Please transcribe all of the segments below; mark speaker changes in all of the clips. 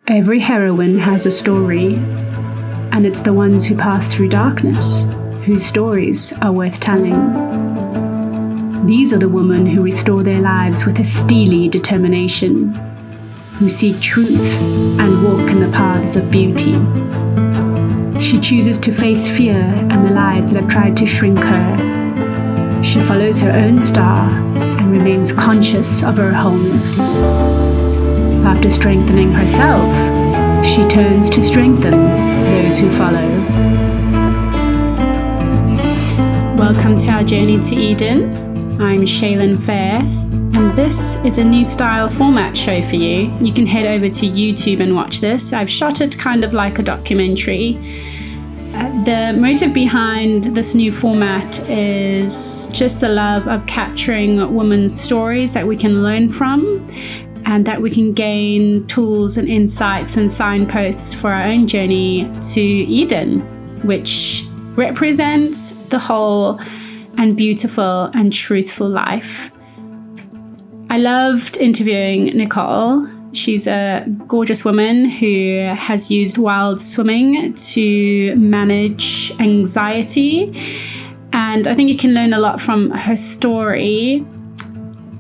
Speaker 1: Every heroine has a story, and it's the ones who pass through darkness whose stories are worth telling. These are the women who restore their lives with a steely determination, who seek truth and walk in the paths of beauty. She chooses to face fear and the lies that have tried to shrink her. She follows her own star and remains conscious of her wholeness. After strengthening herself, she turns to strengthen those who follow. Welcome to our journey to Eden. I'm Shaylin Fair, and this is a new style format show for you. You can head over to YouTube and watch this. I've shot it kind of like a documentary. The motive behind this new format is just the love of capturing women's stories that we can learn from, and that we can gain tools and insights and signposts for our own journey to Eden, which represents the whole and beautiful and truthful life. I loved interviewing Nicole. She's a gorgeous woman who has used wild swimming to manage anxiety, and I think you can learn a lot from her story.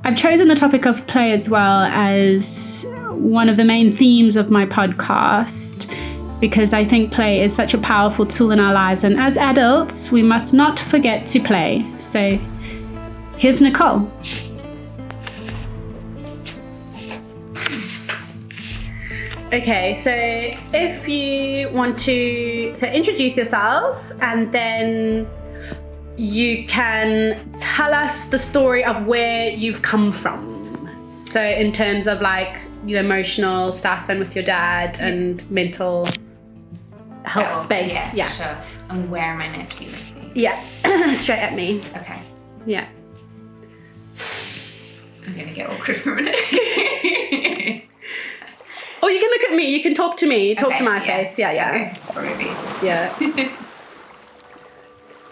Speaker 1: I've chosen the topic of play as well as one of the main themes of my podcast because I think play is such a powerful tool in our lives, and as adults we must not forget to play. So here's Nicole. Okay, so if you want to introduce yourself, and then you can tell us the story of where you've come from. So in terms of like your emotional stuff and with your dad and mental health space.
Speaker 2: Yeah, sure. And where am I meant to be looking?
Speaker 1: Yeah, straight at me.
Speaker 2: Okay.
Speaker 1: Yeah.
Speaker 2: I'm going to get awkward for a minute.
Speaker 1: Or you can look at me, you can talk to me, talk to my face. Yeah.
Speaker 2: Okay, it's probably easy.
Speaker 1: Yeah.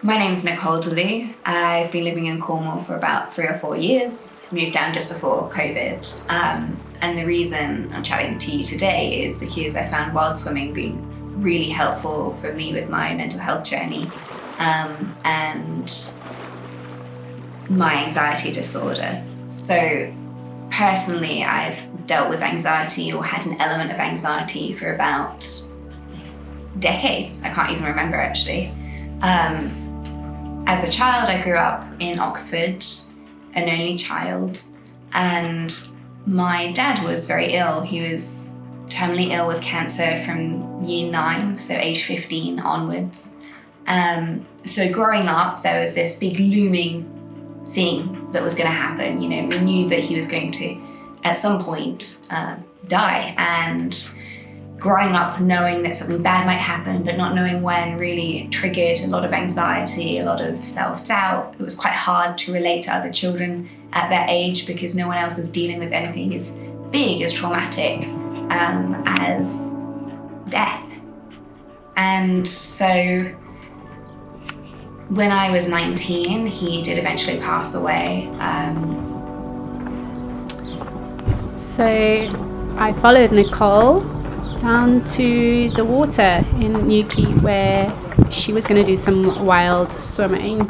Speaker 2: My name's Nicole Dulieu. I've been living in Cornwall for about 3 or 4 years. Moved down just before COVID. And the reason I'm chatting to you today is because I found wild swimming being really helpful for me with my mental health journey and my anxiety disorder. So personally, I've dealt with anxiety or had an element of anxiety for about decades. I can't even remember actually. As a child, I grew up in Oxford, an only child, and my dad was very ill. He was terminally ill with cancer from year 9, so age 15 onwards. So growing up, there was this big looming thing that was going to happen. You know, we knew that he was going to, at some point, die, and growing up knowing that something bad might happen but not knowing when really triggered a lot of anxiety, a lot of self-doubt. It was quite hard to relate to other children at that age because no one else is dealing with anything as big, as traumatic as death. And so when I was 19, he did eventually pass away.
Speaker 1: So I followed Nicole down to the water in Newquay where she was going to do some wild swimming.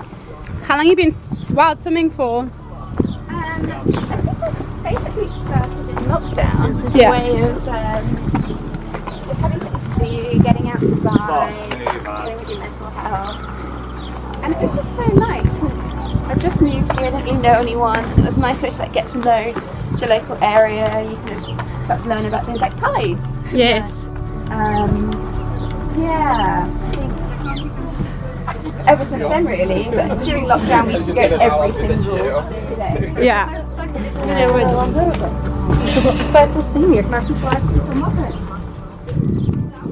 Speaker 1: How long have you been wild swimming for?
Speaker 3: I think I basically started in lockdown as a way of just having something to do, getting outside, dealing with your mental health. And it was just so nice because I've just moved here, I didn't really know anyone, and it was a nice way to like get to know the local area. You kind of start to learn about things like tides.
Speaker 1: Yes.
Speaker 3: I think ever since then really, but during lockdown we used to go every single day.
Speaker 1: Yeah.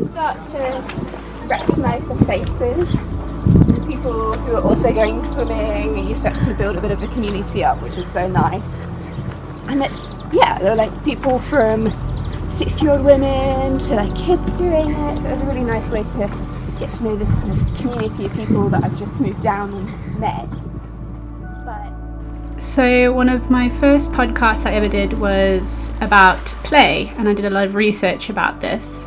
Speaker 3: Start to recognise the faces, the people who are also going swimming, and you start to build a bit of a community up, which is so nice. And there are like people from 60-year-old women to like kids doing it, so it was a really nice way to get to know this kind of community of people that I've just moved down and met. But
Speaker 1: So one of my first podcasts I ever did was about play, and I did a lot of research about this.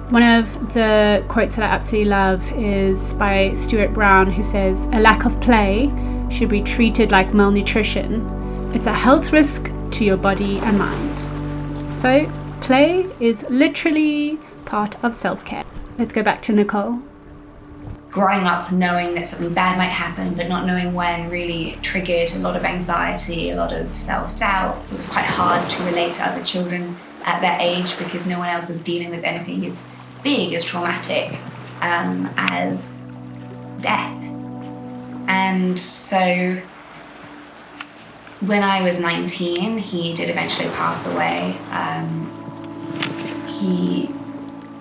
Speaker 1: One of the quotes that I absolutely love is by Stuart Brown, who says, "A lack of play should be treated like malnutrition. It's a health risk to your body and mind." So play is literally part of self-care. Let's go back to Nicole.
Speaker 2: Growing up knowing that something bad might happen, but not knowing when, really triggered a lot of anxiety, a lot of self-doubt. It was quite hard to relate to other children at that age because no one else is dealing with anything as big, as traumatic as death. And so when I was 19, he did eventually pass away. He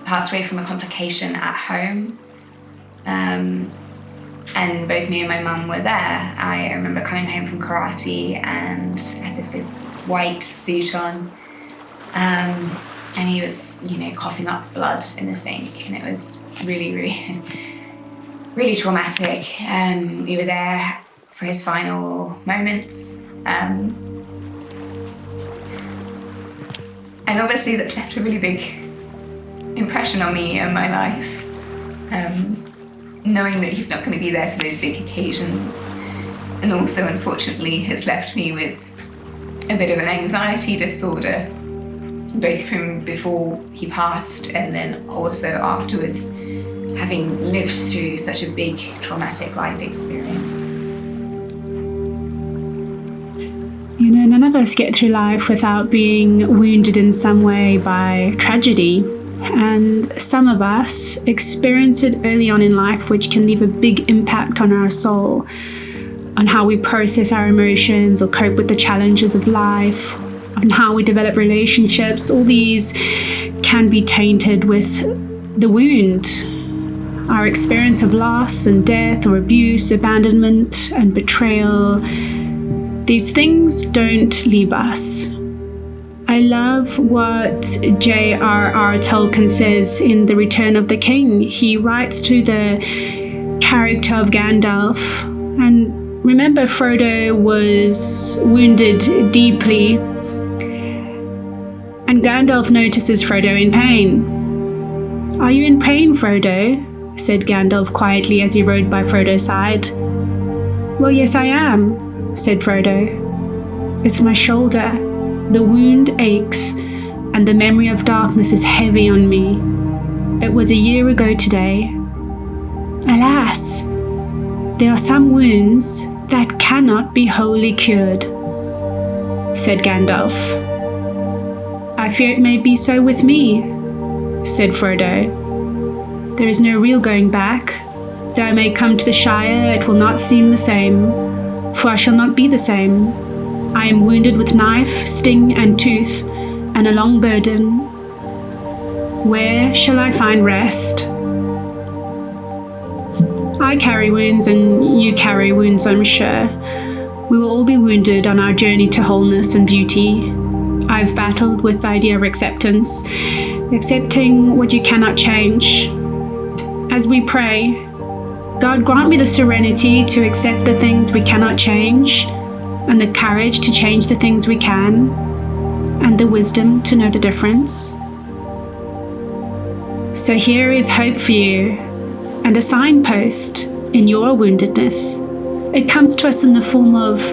Speaker 2: passed away from a complication at home. And both me and my mum were there. I remember coming home from karate and I had this big white suit on. And he was, coughing up blood in the sink. And it was really, really, really traumatic. We were there for his final moments. And obviously that's left a really big impression on me and my life. Knowing that he's not going to be there for those big occasions, and also unfortunately has left me with a bit of an anxiety disorder, both from before he passed and then also afterwards, having lived through such a big traumatic life experience.
Speaker 1: None of us get through life without being wounded in some way by tragedy. And some of us experience it early on in life, which can leave a big impact on our soul, on how we process our emotions or cope with the challenges of life, on how we develop relationships. All these can be tainted with the wound. Our experience of loss and death or abuse, abandonment and betrayal, these things don't leave us. I love what J.R.R. Tolkien says in The Return of the King. He writes to the character of Gandalf. And remember, Frodo was wounded deeply. And Gandalf notices Frodo in pain. "Are you in pain, Frodo?" said Gandalf quietly as he rode by Frodo's side. "Well, yes, I am," said Frodo. "It's my shoulder. The wound aches, and the memory of darkness is heavy on me. It was a year ago today. Alas, there are some wounds that cannot be wholly cured," said Gandalf. "I fear it may be so with me," said Frodo. "There is no real going back. Though I may come to the Shire, it will not seem the same, for I shall not be the same. I am wounded with knife, sting, and tooth, and a long burden. Where shall I find rest?" I carry wounds and you carry wounds, I'm sure. We will all be wounded on our journey to wholeness and beauty. I've battled with the idea of acceptance, accepting what you cannot change. As we pray, God grant me the serenity to accept the things we cannot change, and the courage to change the things we can, and the wisdom to know the difference. So here is hope for you, and a signpost in your woundedness. It comes to us in the form of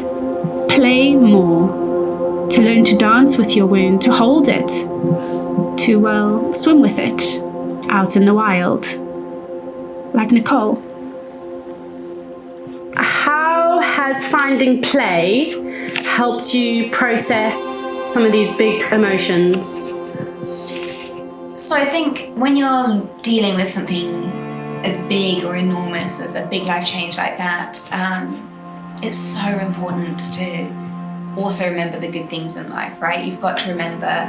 Speaker 1: play more, to learn to dance with your wound, to hold it, to, swim with it out in the wild. Like Nicole. How has finding play helped you process some of these big emotions?
Speaker 2: So I think when you're dealing with something as big or enormous as a big life change like that, it's so important to also remember the good things in life, right? You've got to remember,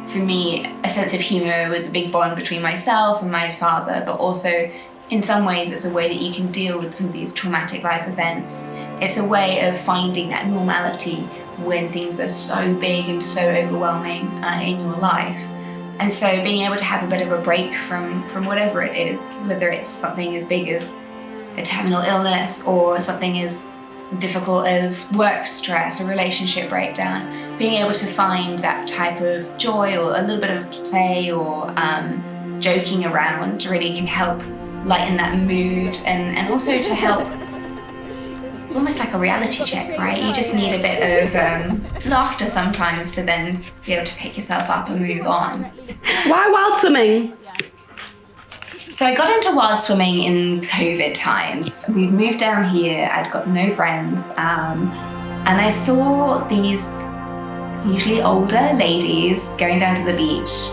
Speaker 2: for me, a sense of humour was a big bond between myself and my father, but also in some ways it's a way that you can deal with some of these traumatic life events. It's a way of finding that normality when things are so big and so overwhelming in your life. And so being able to have a bit of a break from whatever it is, whether it's something as big as a terminal illness or something as difficult as work stress or relationship breakdown, being able to find that type of joy or a little bit of play or joking around really can help lighten that mood and also to help, almost like a reality check, right? You just need a bit of laughter sometimes to then be able to pick yourself up and move on.
Speaker 1: Why wild swimming?
Speaker 2: So I got into wild swimming in COVID times. We'd moved down here, I'd got no friends, and I saw these usually older ladies going down to the beach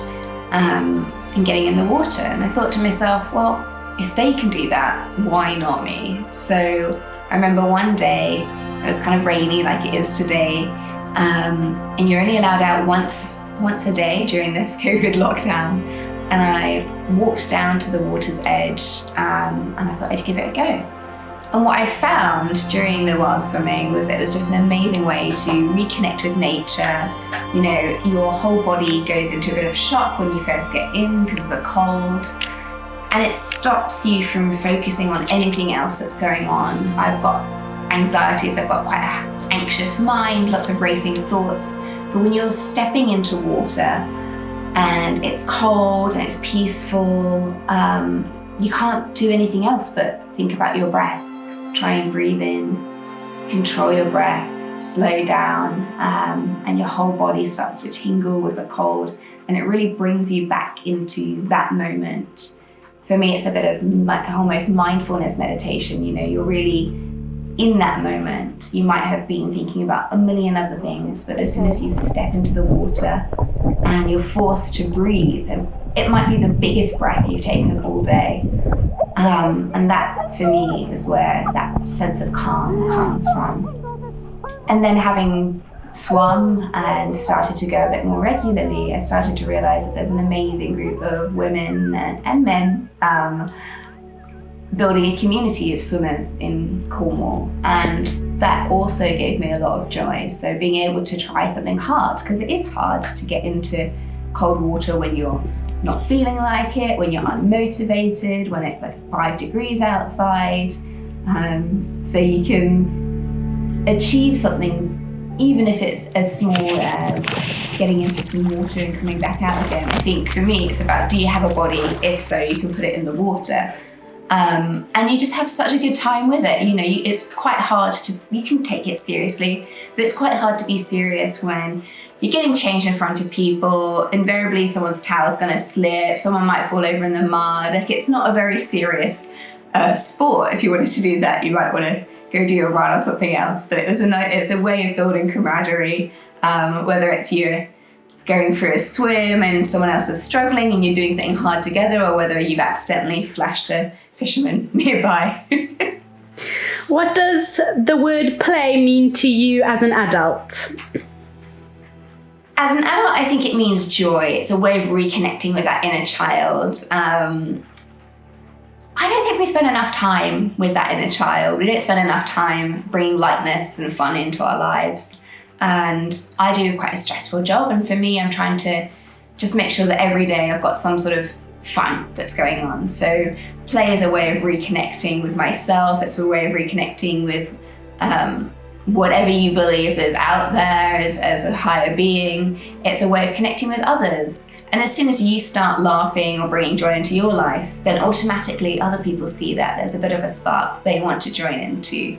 Speaker 2: and getting in the water. And I thought to myself, well, if they can do that, why not me? So I remember one day, it was kind of rainy like it is today, and you're only allowed out once a day during this COVID lockdown. And I walked down to the water's edge and I thought I'd give it a go. And what I found during the wild swimming was it was just an amazing way to reconnect with nature. You know, your whole body goes into a bit of shock when you first get in because of the cold. And it stops you from focusing on anything else that's going on. I've got anxiety, so I've got quite an anxious mind, lots of racing thoughts. But when you're stepping into water, and it's cold and it's peaceful, you can't do anything else but think about your breath. Try and breathe in, control your breath, slow down, and your whole body starts to tingle with the cold, and it really brings you back into that moment. For me, it's a bit of almost mindfulness meditation. You know, you're really in that moment. You might have been thinking about a million other things, but as soon as you step into the water and you're forced to breathe, and it might be the biggest breath you've taken all day. And that, for me, is where that sense of calm comes from. And then having swum and started to go a bit more regularly, I started to realize that there's an amazing group of women and men building a community of swimmers in Cornwall, and that also gave me a lot of joy. So being able to try something hard, because it is hard to get into cold water when you're not feeling like it, when you're unmotivated, when it's like 5 degrees outside. So you can achieve something, even if it's as small as getting into some water and coming back out again. I think for me, it's about, do you have a body? If so, you can put it in the water. And you just have such a good time with it. You know, it's quite hard you can take it seriously, but it's quite hard to be serious when you're getting changed in front of people. Invariably, someone's towel's going to slip, someone might fall over in the mud. Like, it's not a very serious sport. If you wanted to do that, you might want to go do a run or something else. But it's a way of building camaraderie, whether it's you going for a swim and someone else is struggling and you're doing something hard together, or whether you've accidentally flashed a fisherman nearby.
Speaker 1: What does the word play mean to you as an adult?
Speaker 2: As an adult, I think it means joy. It's a way of reconnecting with that inner child. I don't think we spend enough time with that inner child. We don't spend enough time bringing lightness and fun into our lives. And I do quite a stressful job, and for me, I'm trying to just make sure that every day I've got some sort of fun that's going on. So play is a way of reconnecting with myself. It's a way of reconnecting with whatever you believe is out there as a higher being. It's a way of connecting with others. And as soon as you start laughing or bringing joy into your life, then automatically other people see that. There's a bit of a spark they want to join into.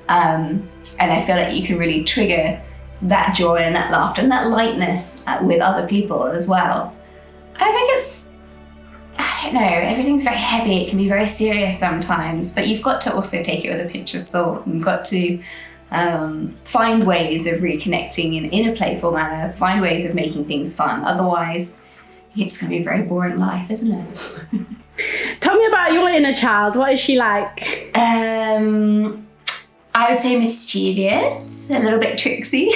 Speaker 2: And I feel like you can really trigger that joy and that laughter and that lightness with other people as well. I think I don't know, everything's very heavy. It can be very serious sometimes, but you've got to also take it with a pinch of salt, and you've got to find ways of reconnecting in a playful manner, find ways of making things fun. Otherwise, it's going to be a very boring life, isn't it?
Speaker 1: Tell me about your inner child. What is she like?
Speaker 2: I would say mischievous, a little bit tricksy.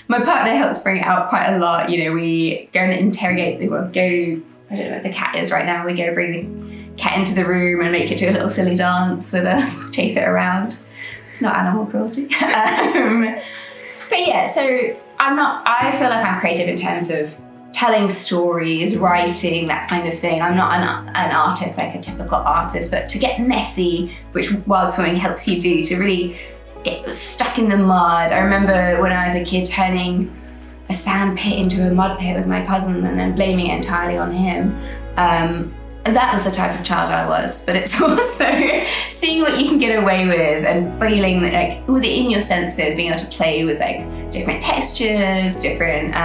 Speaker 2: My partner helps bring it out quite a lot. You know, we go and interrogate, I don't know where the cat is right now. We go bring the cat into the room and make it do a little silly dance with us, chase it around. It's not animal cruelty. But yeah, so I feel like I'm creative in terms of telling stories, writing, that kind of thing. I'm not an artist like a typical artist, but to get messy, which wild swimming helps you do, to really get stuck in the mud. I remember when I was a kid turning a sand pit into a mud pit with my cousin and then blaming it entirely on him. And that was the type of child I was, but it's also seeing what you can get away with and feeling like within your senses, being able to play with like different textures, different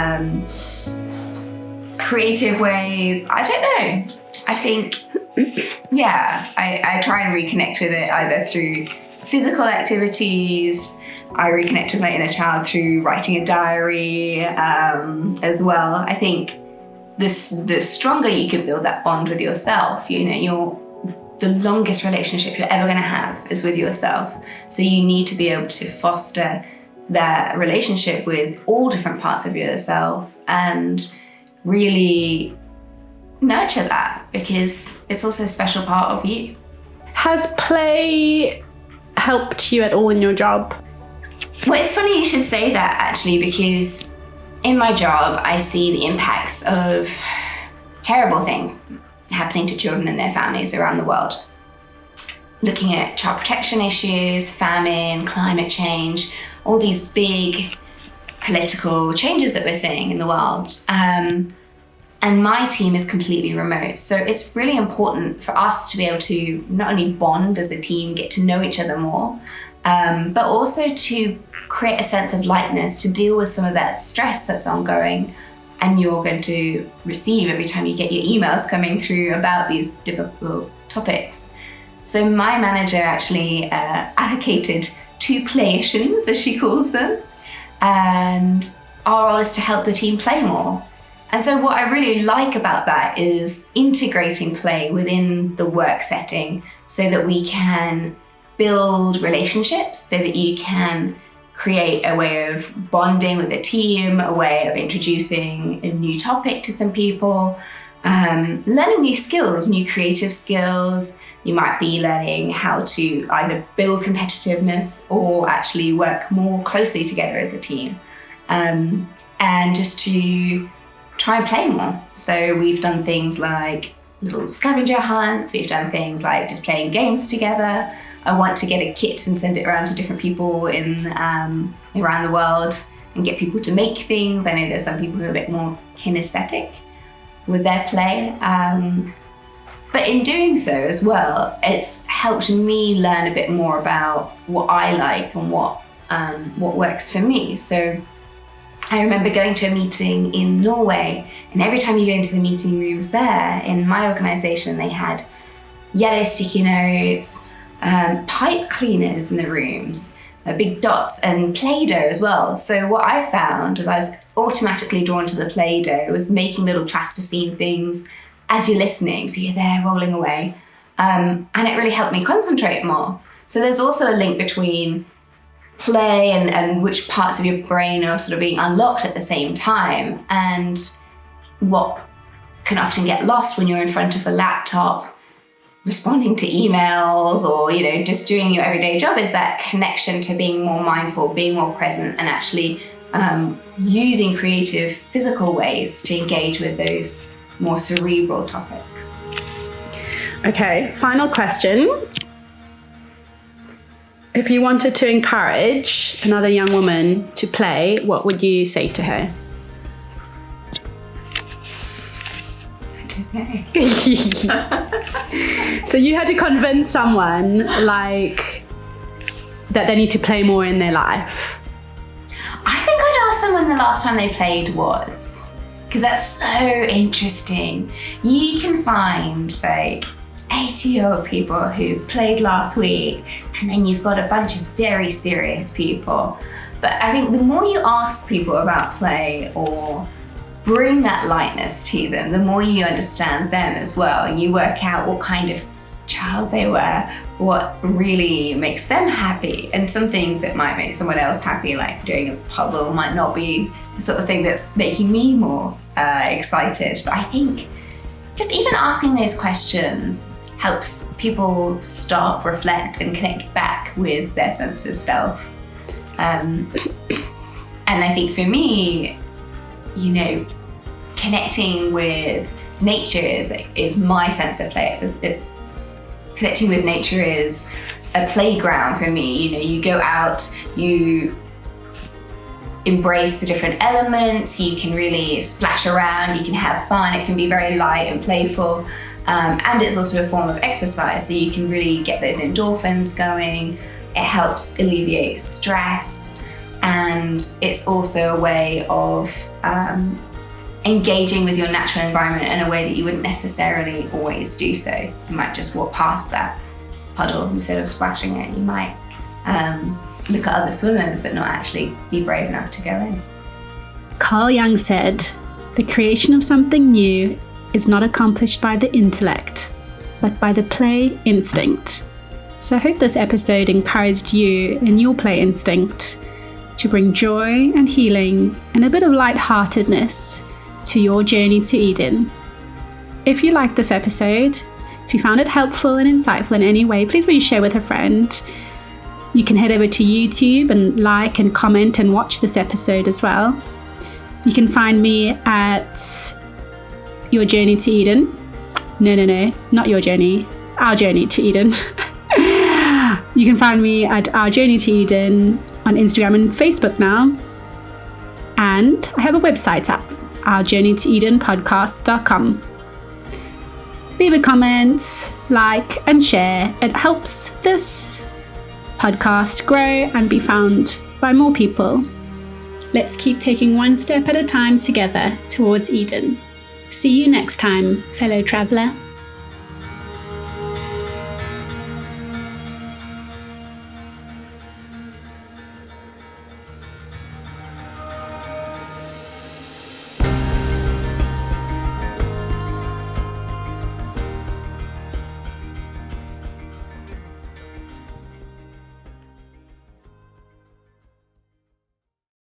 Speaker 2: creative ways. I don't know. I think, yeah, I try and reconnect with it either through physical activities. I reconnect with my inner child through writing a diary as well. I think the stronger you can build that bond with yourself, the longest relationship you're ever going to have is with yourself. So you need to be able to foster that relationship with all different parts of yourself and really nurture that, because it's also a special part of you.
Speaker 1: Has play helped you at all in your job?
Speaker 2: Well, it's funny you should say that, actually, because in my job, I see the impacts of terrible things happening to children and their families around the world. Looking at child protection issues, famine, climate change, all these big political changes that we're seeing in the world. And my team is completely remote. So it's really important for us to be able to not only bond as a team, get to know each other more, but also to create a sense of lightness to deal with some of that stress that's ongoing and you're going to receive every time you get your emails coming through about these difficult topics. So my manager actually allocated 2 playations, as she calls them, and our role is to help the team play more. And so what I really like about that is integrating play within the work setting so that we can build relationships, so that you can create a way of bonding with the team, a way of introducing a new topic to some people, learning new skills, new creative skills. You might be learning how to either build competitiveness or actually work more closely together as a team, and just to try and play more. So we've done things like little scavenger hunts, we've done things like just playing games together. I want to get a kit and send it around to different people in around the world and get people to make things. I know there's some people who are a bit more kinesthetic with their play. But in doing so as well, it's helped me learn a bit more about what I like and what works for me. So I remember going to a meeting in Norway, and every time you go into the meeting rooms there, in my organisation, they had yellow sticky notes, pipe cleaners in the rooms, big dots, and Play-Doh as well. So what I found was I was automatically drawn to the Play-Doh, was making little plasticine things as you're listening, so you're there rolling away. And it really helped me concentrate more. So there's also a link between play and which parts of your brain are sort of being unlocked at the same time, and what can often get lost when you're in front of a laptop responding to emails or just doing your everyday job is that connection to being more mindful, being more present, and actually using creative physical ways to engage with those more cerebral topics.
Speaker 1: Okay, final question. If you wanted to encourage another young woman to play, what would you say to her?
Speaker 2: I don't know.
Speaker 1: So you had to convince someone that they need to play more in their life.
Speaker 2: I think I'd ask them when the last time they played was, because that's so interesting. You can find 80-year-old people who played last week, and then you've got a bunch of very serious people. But I think the more you ask people about play or bring that lightness to them, the more you understand them as well. You work out what kind of child they were, what really makes them happy. And some things that might make someone else happy, like doing a puzzle, might not be the sort of thing that's making me more excited. But I think just even asking those questions helps people stop, reflect, and connect back with their sense of self. And I think for me, connecting with nature is my sense of play. It's connecting with nature is a playground for me. You know, you go out, you embrace the different elements, you can really splash around, you can have fun, it can be very light and playful. And it's also a form of exercise, so you can really get those endorphins going. It helps alleviate stress, and it's also a way of engaging with your natural environment in a way that you wouldn't necessarily always do so. You might just walk past that puddle instead of splashing it. You might look at other swimmers but not actually be brave enough to go in.
Speaker 1: Carl Jung said, "The creation of something new is not accomplished by the intellect, but by the play instinct." So I hope this episode encouraged you in your play instinct to bring joy and healing and a bit of lightheartedness to your journey to Eden. If you liked this episode, if you found it helpful and insightful in any way, please will you share with a friend. You can head over to YouTube and like and comment and watch this episode as well. You can find me at Your Journey to Eden. No, not Your Journey. Our Journey to Eden. You can find me at Our Journey to Eden on Instagram and Facebook now. And I have a website up, ourjourneytoedenpodcast.com. Leave a comment, like and share. It helps this podcast grow and be found by more people. Let's keep taking one step at a time together towards Eden. See you next time, fellow traveller.